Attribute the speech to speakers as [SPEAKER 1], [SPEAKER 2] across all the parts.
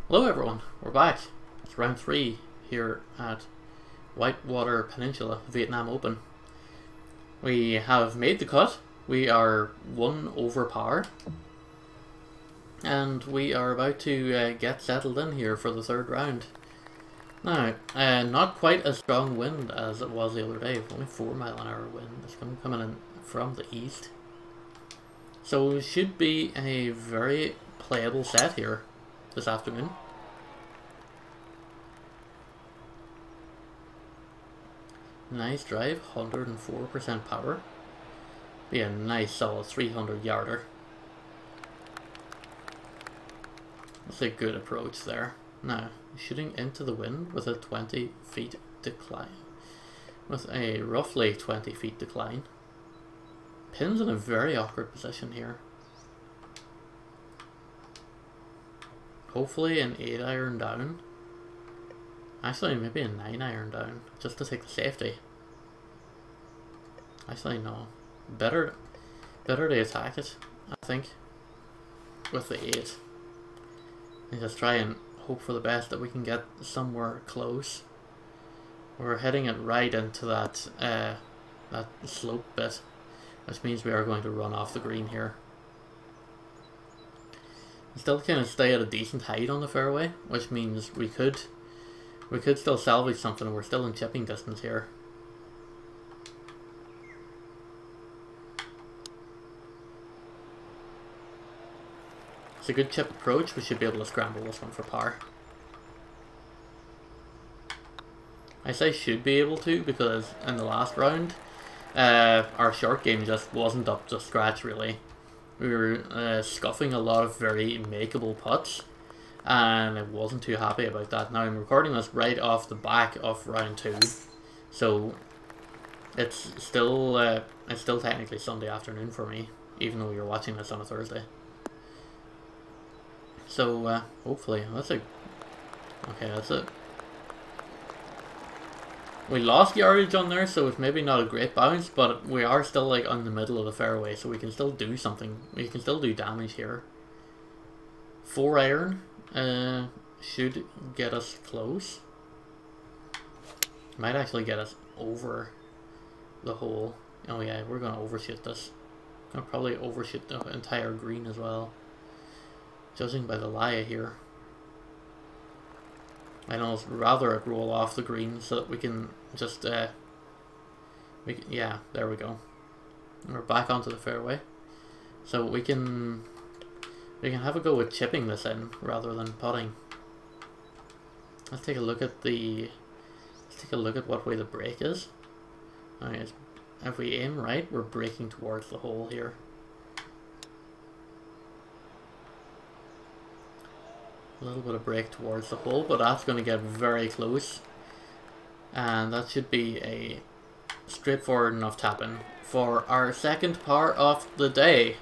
[SPEAKER 1] Hello everyone, we're back. It's round 3 here at Whitewater Peninsula, Vietnam Open. We have made the cut. We are 1 over par. And we are about to get settled in here for the third round. Now, not quite a strong wind as it was the other day. Only 4 mile an hour wind. It's coming in from the east. So it should be a very playable set here this afternoon. Nice drive, 104% power. Be a nice solid 300 yarder. That's a good approach there. Now, shooting into the wind with a 20 feet decline. With a roughly 20 feet decline. Pin's in a very awkward position here. Hopefully an 8 iron down. Actually, maybe a 9 iron down, just to take the safety. Actually, no. Better to attack it, I think, with the 8. And just try and hope for the best that we can get somewhere close. We're heading it right into that that slope bit, which means we are going to run off the green here. We still kind of stay at a decent height on the fairway, which means we could still salvage something. We're still in chipping distance here. It's a good chip approach. We should be able to scramble this one for par. I say should be able to because in the last round, our short game just wasn't up to scratch really. We were scuffing a lot of very makeable putts, and I wasn't too happy about that. Now I'm recording this right off the back of round 2, so it's still technically Sunday afternoon for me, even though you're watching this on a Thursday. So hopefully that's it. We lost yardage on there, so it's maybe not a great bounce, but we are still like on the middle of the fairway, so we can still do something. We can still do damage here. 4 iron should get us close. Might actually get us over the hole. Oh yeah, we're gonna overshoot this. Gonna probably overshoot the entire green as well, judging by the lie here. I'd almost rather it roll off the green so that we can just yeah, there we go. We're back onto the fairway, so we can have a go with chipping this in rather than putting. Let's take a look at what way the break is. Alright, if we aim right, we're breaking towards the hole here. A little bit of break towards the hole, but that's going to get very close. And that should be a straightforward enough tap-in for our second par of the day.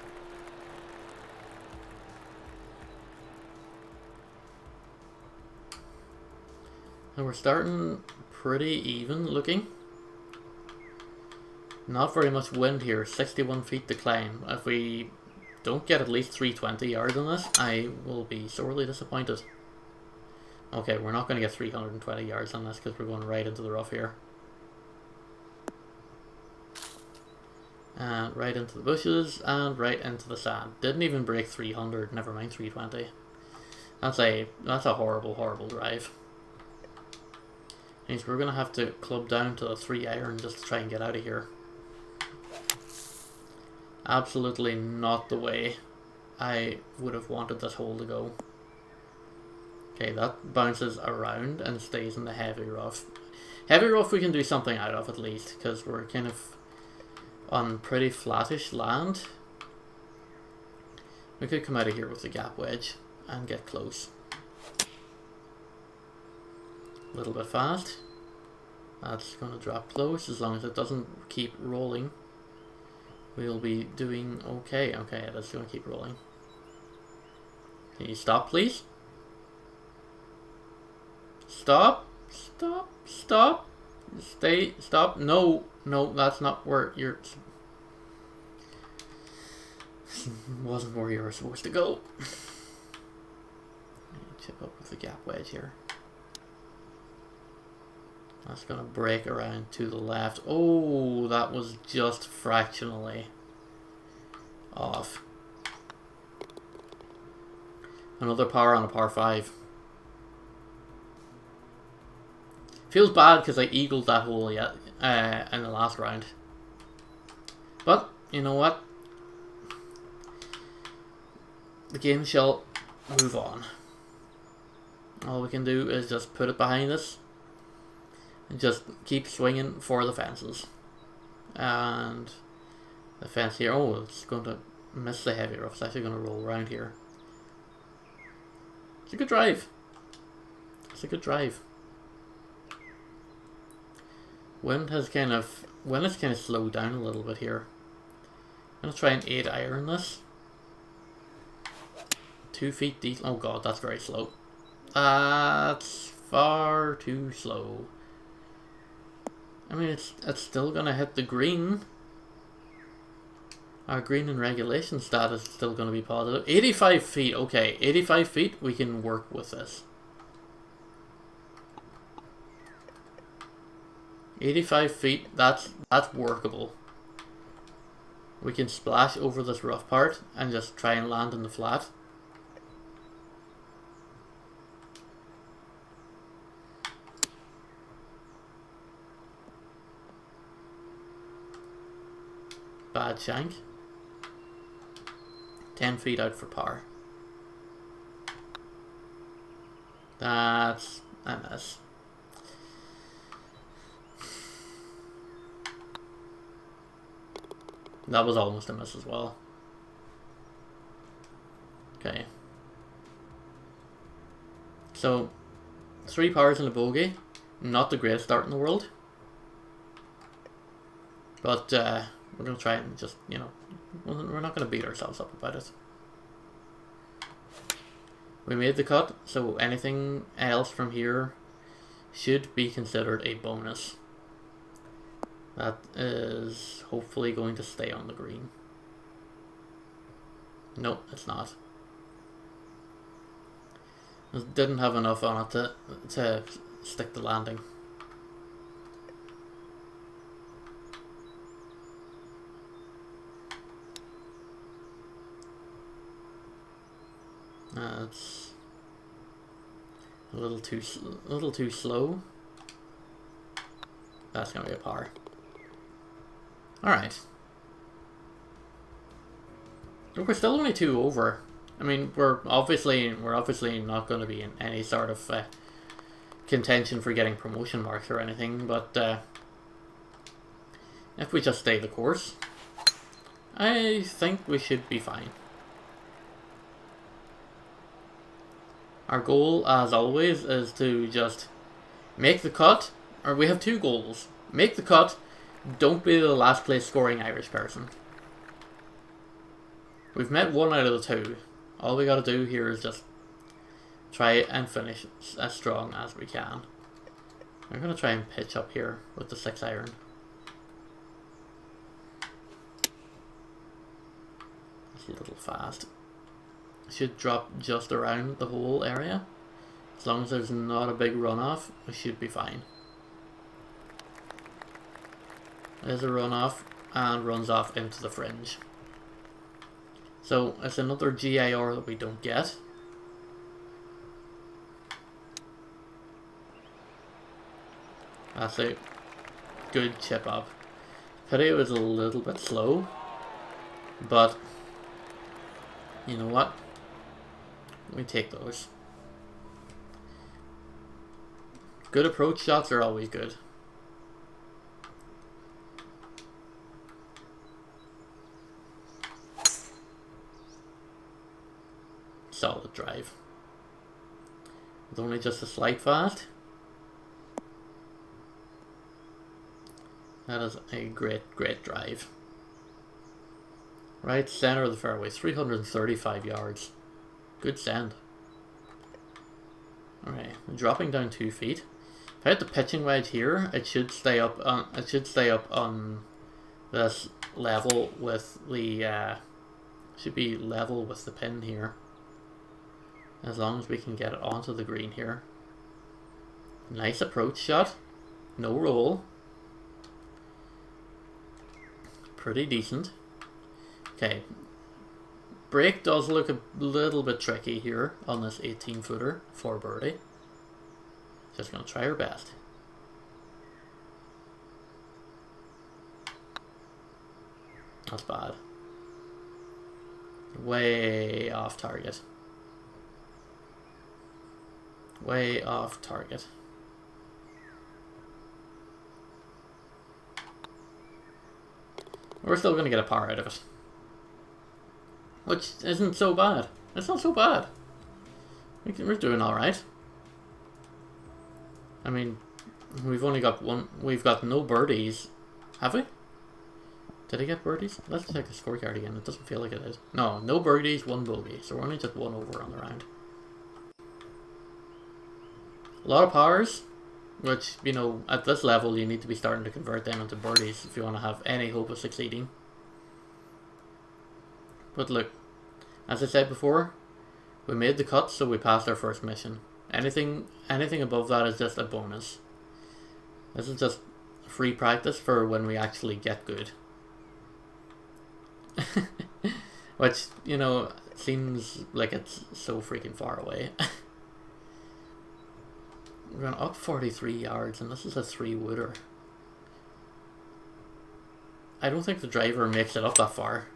[SPEAKER 1] And we're starting pretty even looking. Not very much wind here, 61 feet decline. If we don't get at least 320 yards on this, I will be sorely disappointed. Okay, we're not going to get 320 yards on this because we're going right into the rough here. And right into the bushes and right into the sand. Didn't even break 300, never mind 320. That's a horrible drive. Means we're going to have to club down to the 3 iron just to try and get out of here. Absolutely not the way I would have wanted this hole to go. Okay, that bounces around and stays in the heavy rough. Heavy rough we can do something out of at least, because we're kind of on pretty flattish land. We could come out of here with the gap wedge and get close. A little bit fast. That's going to drop close as long as it doesn't keep rolling. We'll be doing okay. Okay, that's going to keep rolling. Can you stop, please? Stop! Stop! Stop! Stay! Stop! No! No, that's not where you're... wasn't where you were supposed to go. chip up with the gap wedge here. That's going to break around to the left. Oh, that was just fractionally off. Another par on a par 5. Feels bad because I eagled that hole in the last round. But, you know what? The game shall move on. All we can do is just put it behind us. And just keep swinging for the fences. And the fence here, oh, it's going to miss the heavy rough. It's actually going to roll around here. It's a good drive. It's a good drive. Wind has kind of slowed down a little bit here. I'm going to try and 8 iron this. 2 feet deep. Oh god, that's very slow. That's far too slow. I mean, it's still going to hit the green. Our green and regulation stat is still going to be positive. 85 feet, okay. 85 feet, we can work with this. 85 feet, that's workable. We can splash over this rough part and just try and land in the flat. Bad shank. 10 feet out for par. That's a miss. That was almost a miss as well. Okay. So, 3 pars and a bogey. Not the greatest start in the world. But, we're going to try and just, you know, we're not going to beat ourselves up about it. We made the cut, so anything else from here should be considered a bonus. That is hopefully going to stay on the green. Nope, it's not. It didn't have enough on it to stick the landing. It's a little too slow. That's gonna be a par. All right. We're still only 2 over. I mean, we're obviously not going to be in any sort of contention for getting promotion marks or anything. But if we just stay the course, I think we should be fine. Our goal, as always, is to just make the cut. Or we have 2 goals. Make the cut. Don't be the last place scoring Irish person. We've met 1 out of the 2. All we gotta do here is just try and finish as strong as we can. I'm gonna try and pitch up here with the 6 iron. It's a little fast. Should drop just around the whole area. As long as there's not a big runoff, we should be fine. There's a runoff and runs off into the fringe. So it's another GIR that we don't get. That's a good chip up. Pity it was a little bit slow, but you know what? We take those. Good approach shots are always good. Solid drive. With only just a slight fast. That is a great drive. Right center of the fairway, 335 yards. Good send. Alright, dropping down 2 feet. If I hit the pitching wedge here, it should stay up on this level with the should be level with the pin here. As long as we can get it onto the green here. Nice approach shot. No roll. Pretty decent. Okay. Break does look a little bit tricky here on this 18-footer for birdie. Just going to try our best. That's bad. Way off target. Way off target. We're still going to get a par out of it. Which isn't so bad. It's not so bad. We're doing alright. I mean, we've only got one. We've got no birdies. Have we? Did I get birdies? Let's check the scorecard again. It doesn't feel like it is. No, no birdies, one bogey. So we're only just one over on the round. A lot of pars, which, you know, at this level you need to be starting to convert them into birdies if you want to have any hope of succeeding. But look, as I said before, we made the cut, so we passed our first mission. Anything above that is just a bonus. This is just free practice for when we actually get good. Which, you know, seems like it's so freaking far away. We're going up 43 yards, and this is a 3-wooder. I don't think the driver makes it up that far.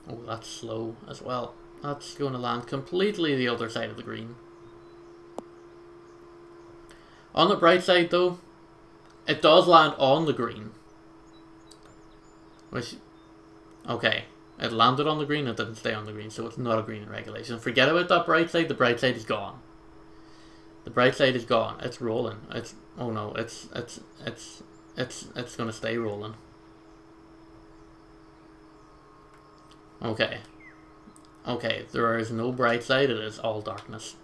[SPEAKER 1] Oh, that's slow as well. That's going to land completely the other side of the green. On the bright side, though, it does land on the green. Which, okay, it landed on the green, it didn't stay on the green, so it's not a green in regulation. Forget about that bright side, the bright side is gone. The bright side is gone. It's rolling. It's, oh no, it's gonna stay rolling. Okay. Okay, there is no bright side, it is all darkness.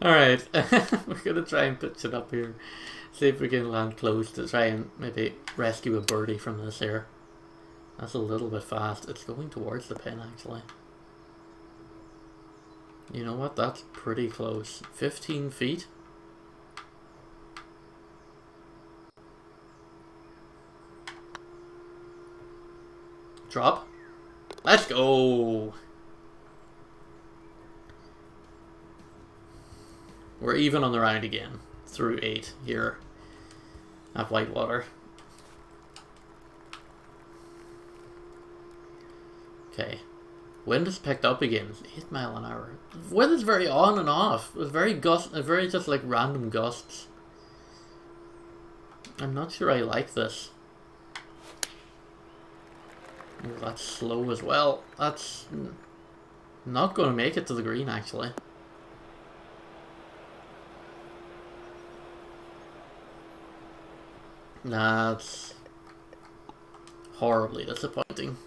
[SPEAKER 1] Alright, we're gonna try and pitch it up here. See if we can land close to try and maybe rescue a birdie from this here. That's a little bit fast. It's going towards the pin, actually. You know what? That's pretty close. 15 feet. Drop. Let's go. We're even on the round again. Through 8 here at Whitewater. Okay. Wind has picked up again. It's 8 miles an hour. The wind is very on and off. It's very very just like random gusts. I'm not sure I like this. Oh, that's slow as well. That's not going to make it to the green, actually. That's horribly disappointing.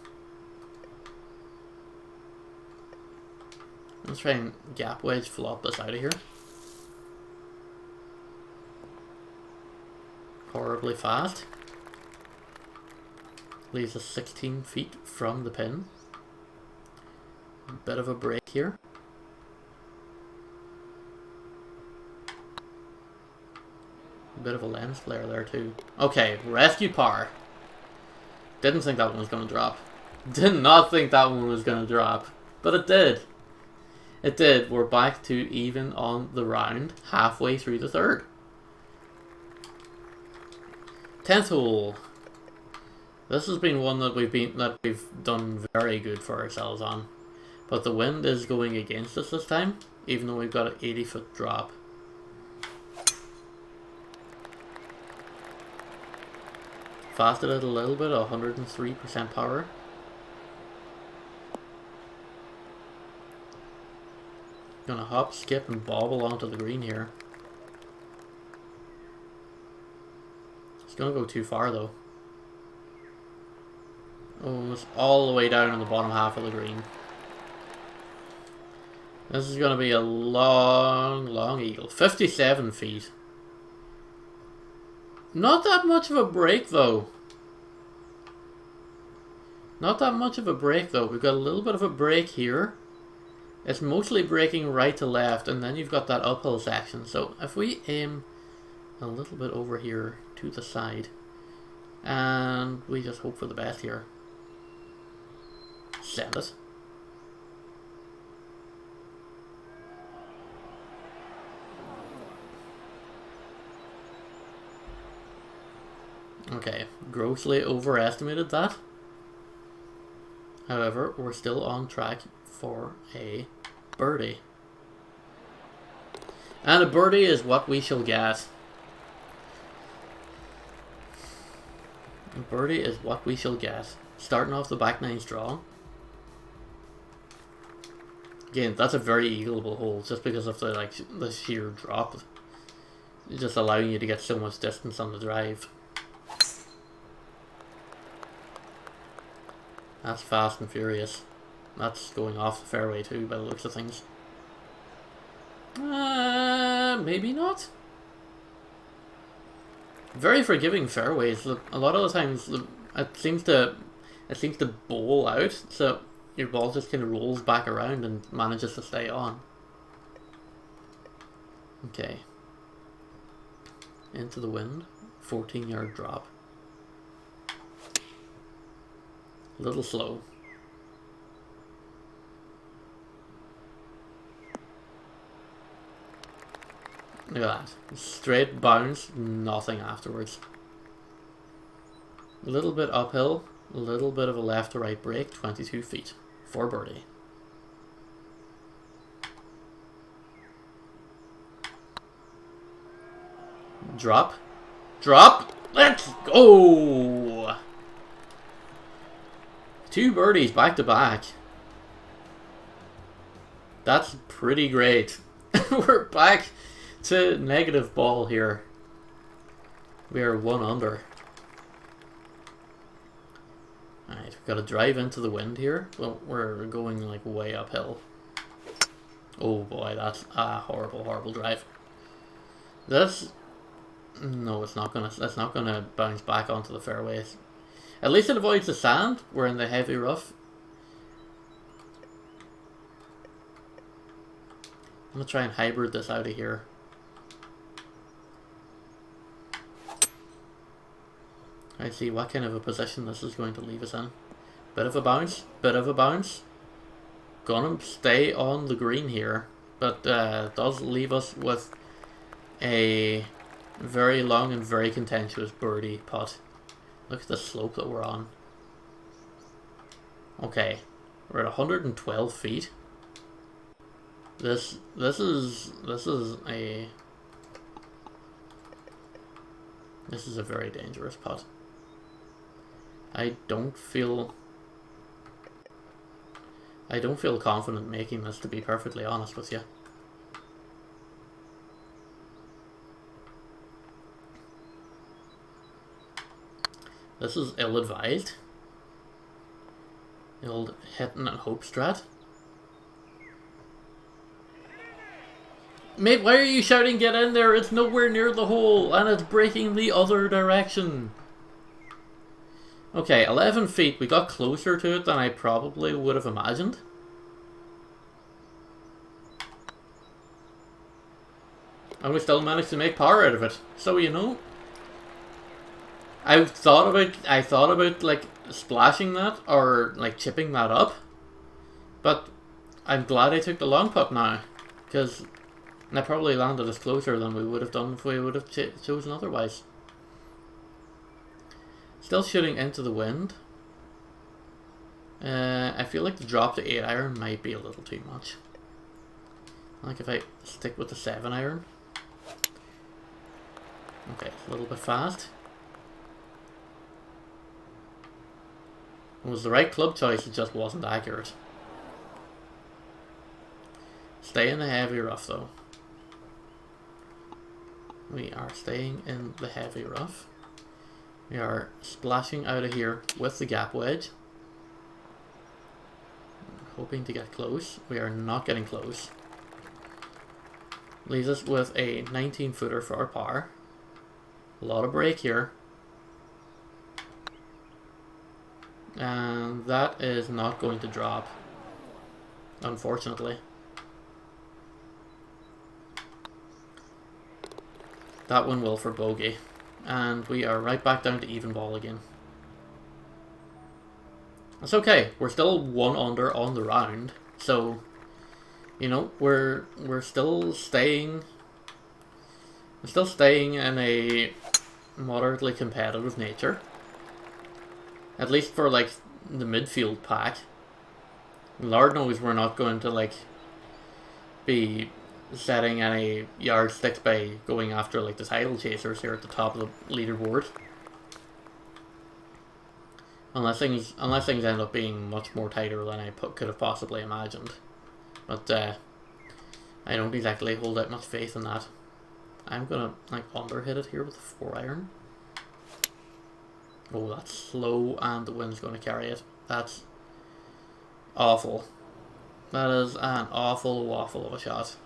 [SPEAKER 1] Let's try and gap wedge flop this out of here. Horribly fast. Leaves us 16 feet from the pin. A bit of a break here. A bit of a lens flare there too. Okay, rescue par. Didn't think that one was going to drop. Did not think that one was going to drop. But it did. It did. We're back to even on the round, halfway through the third. 10th hole. This has been one that we've done very good for ourselves on, but the wind is going against us this time, even though we've got an 80-foot drop. Fasted it a little bit, 103% power. Gonna hop, skip, and bobble onto the green here. It's gonna go too far though. Oh, it's all the way down on the bottom half of the green. This is gonna be a long, long eagle. 57 feet. Not that much of a break though. Not that much of a break though. We've got a little bit of a break here. It's mostly breaking right to left, and then you've got that uphill section. So if we aim a little bit over here to the side, and we just hope for the best here. Send it. Okay, grossly overestimated that. However, we're still on track for a birdie. And a birdie is what we shall get. A birdie is what we shall get. Starting off the back nine strong. Again, that's a very eagleable hole just because of the sheer drop. Just allowing you to get so much distance on the drive. That's fast and furious. That's going off the fairway too, by the looks of things. Maybe not. Very forgiving fairways. Look, a lot of the times it seems to bowl out, so your ball just kind of rolls back around and manages to stay on. Okay. Into the wind. 14-yard drop. A little slow. Look at that. Straight bounce, nothing afterwards. A little bit uphill, a little bit of a left to right break, 22 feet for birdie. Drop. Drop! Let's go! 2 birdies back to back. That's pretty great. We're back to negative ball here. We are 1 under. Alright, we've got to drive into the wind here. Well, we're going like way uphill. Oh boy, that's a horrible, horrible drive. This... No, it's not gonna bounce back onto the fairways. At least it avoids the sand. We're in the heavy rough. I'm gonna try and hybrid this out of here. I see what kind of a position this is going to leave us in. Bit of a bounce, bit of a bounce. Gonna stay on the green here, but does leave us with a very long and very contentious birdie putt. Look at the slope that we're on. Okay, we're at 112 feet. This is a very dangerous putt. I don't feel confident making this, to be perfectly honest with you. This is ill-advised. The old hitting and hope strat. Mate, why are you shouting get in there? It's nowhere near the hole and it's breaking the other direction. Okay, 11 feet. We got closer to it than I probably would have imagined. And we still managed to make power out of it. So, you know, I thought about like splashing that or like chipping that up, but I'm glad I took the long putt now, because that probably landed us closer than we would have done if we would have chosen otherwise. Still shooting into the wind. I feel like the drop to 8 iron might be a little too much. I think if I stick with the 7 iron. Okay, a little bit fast. It was the right club choice, it just wasn't accurate. Stay in the heavy rough though. We are staying in the heavy rough. We are splashing out of here with the gap wedge. Hoping to get close. We are not getting close. Leaves us with a 19 footer for our par. A lot of break here. And that is not going to drop, unfortunately. That one will for bogey. And we are right back down to even ball again. That's okay. We're still 1 under on the round. So, you know, we're still staying... We're still staying in a moderately competitive nature. At least for, like, the midfield pack. Lord knows we're not going to, like, be setting any yardsticks by going after, like, the title chasers here at the top of the leaderboard. Unless things end up being much more tighter than I could have possibly imagined. But, I don't exactly hold out much faith in that. I'm gonna, like, underhit it here with a 4-iron. Oh, that's slow, and the wind's gonna carry it. That's awful. That is an awful waffle of a shot.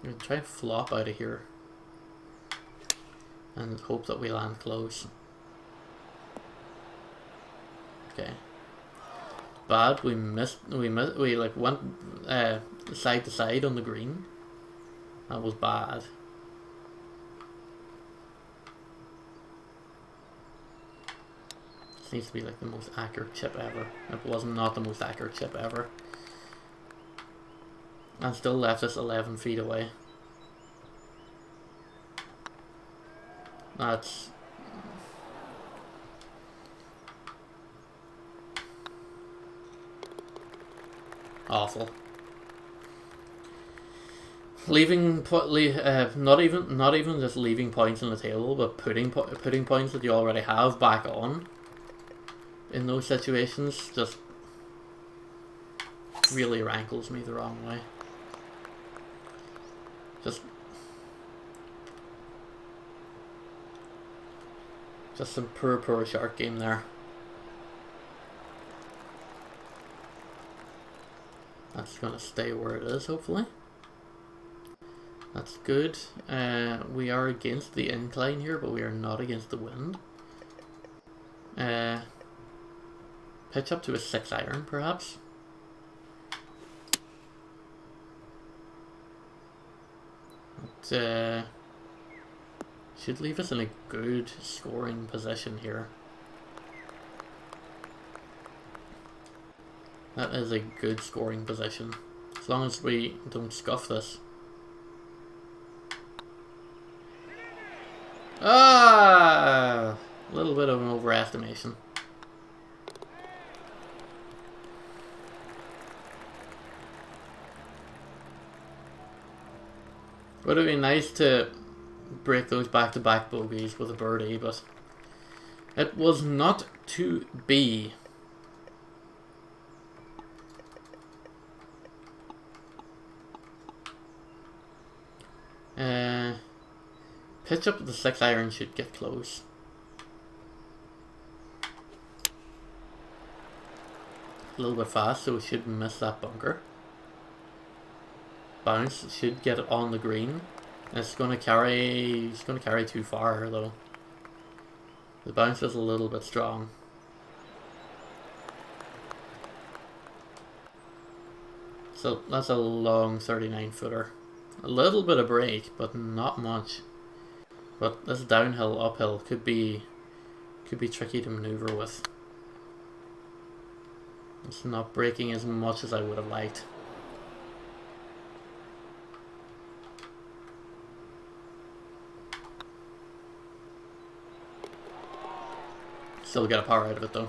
[SPEAKER 1] I'm gonna try and flop out of here and hope that we land close. Okay. Bad. We like went side to side on the green. That was bad. This needs to be like the most accurate chip ever. It was not the most accurate chip ever. And still left us 11 feet away. That's... awful. Not even just leaving points on the table, but putting points that you already have back on in those situations just really rankles me the wrong way. Just some poor shark game there. That's gonna stay where it is, hopefully. That's good. We are against the incline here, but we are not against the wind. Pitch up to a 6-iron, perhaps. But, should leave us in a good scoring position here. That is a good scoring position. As long as we don't scuff this. Ah! A little bit of an overestimation. Would have been nice to break those back-to-back bogeys with a birdie, but it was not to be. Pitch up the 6-iron should get close. A little bit fast, so we should miss that bunker. Bounce should get it on the green. It's gonna carry too far though. The bounce is a little bit strong. So that's a long 39-footer. A little bit of break, but not much. But this downhill, uphill could be tricky to maneuver with. It's not breaking as much as I would have liked. Still get a par out of it though.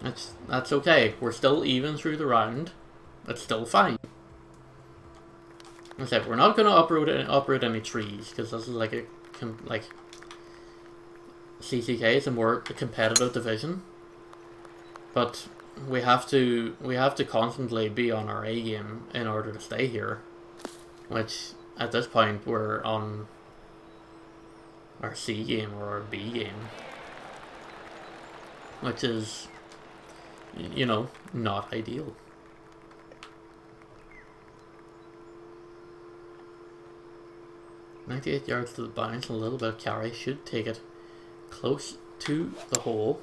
[SPEAKER 1] That's okay. We're still even through the round. It's still fine. Like I said, we're not going to uproot any trees because this is like a CCK is a more competitive division. But we have to constantly be on our A game in order to stay here, which at this point we're on our C game or our B game, which is, you know, not ideal. .98 yards to the bounce, a little bit of carry should take it close to the hole.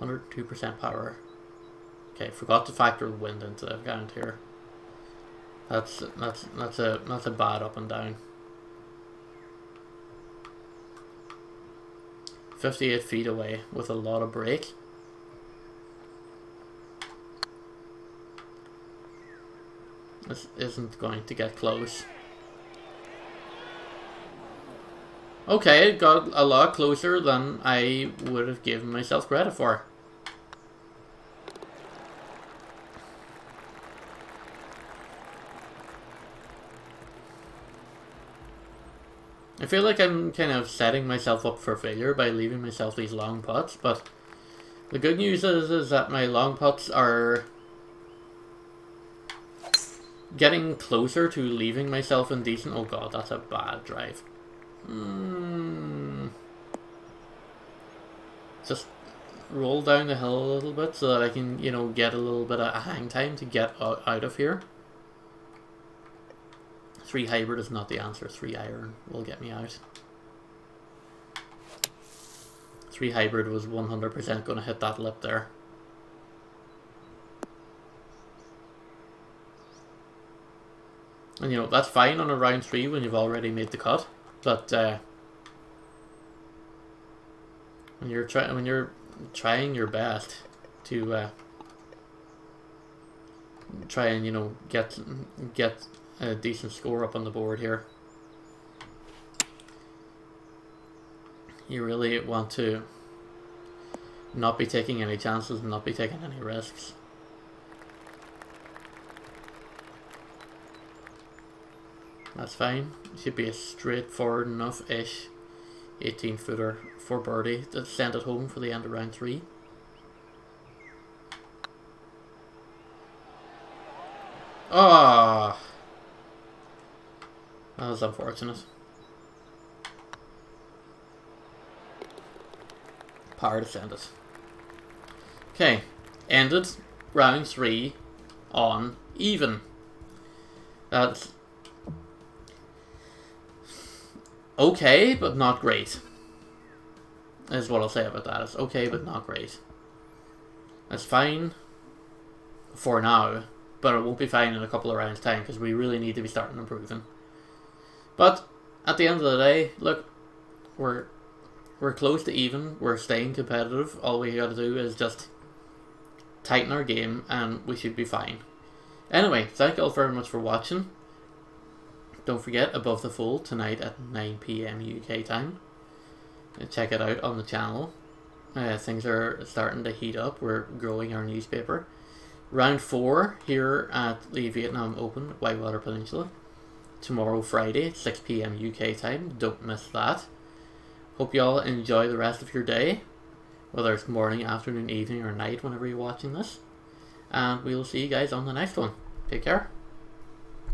[SPEAKER 1] 102% power. Okay, forgot to factor the wind into the account here. That's a bad up and down. 58 feet away with a lot of break. This isn't going to get close. Okay, it got a lot closer than I would have given myself credit for. I feel like I'm kind of setting myself up for failure by leaving myself these long putts, but the good news is that my long putts are getting closer to leaving myself in decent... Oh god, that's a bad drive. Just roll down the hill a little bit so that I can, you know, get a little bit of hang time to get out of here. 3 hybrid is not the answer. 3 iron will get me out. 3 hybrid was 100% going to hit that lip there. And you know, that's fine on a round 3 when you've already made the cut. But when you're trying your best to try and, you know, get a decent score up on the board here, you really want to not be taking any chances and not be taking any risks. That's fine. It should be a straightforward enough-ish 18-footer for birdie to send it home for the end of round 3. Ah, that was unfortunate. Power to send it. Okay, ended round 3 on even. That's okay, but not great. Is what I'll say about that. It's okay, but not great. That's fine for now, but it won't be fine in a couple of rounds' time because we really need to be starting improving. But at the end of the day, look, we're close to even. We're staying competitive. All we got to do is just tighten our game, and we should be fine. Anyway, thank you all very much for watching. Don't forget, Above the Fold tonight at 9 PM UK time. Check it out on the channel. Things are starting to heat up. We're growing our newspaper. Round 4 here at the Vietnam Open at Whitewater Peninsula. Tomorrow, Friday, at 6 PM UK time. Don't miss that. Hope you all enjoy the rest of your day, whether it's morning, afternoon, evening, or night, whenever you're watching this. And we'll see you guys on the next one. Take care.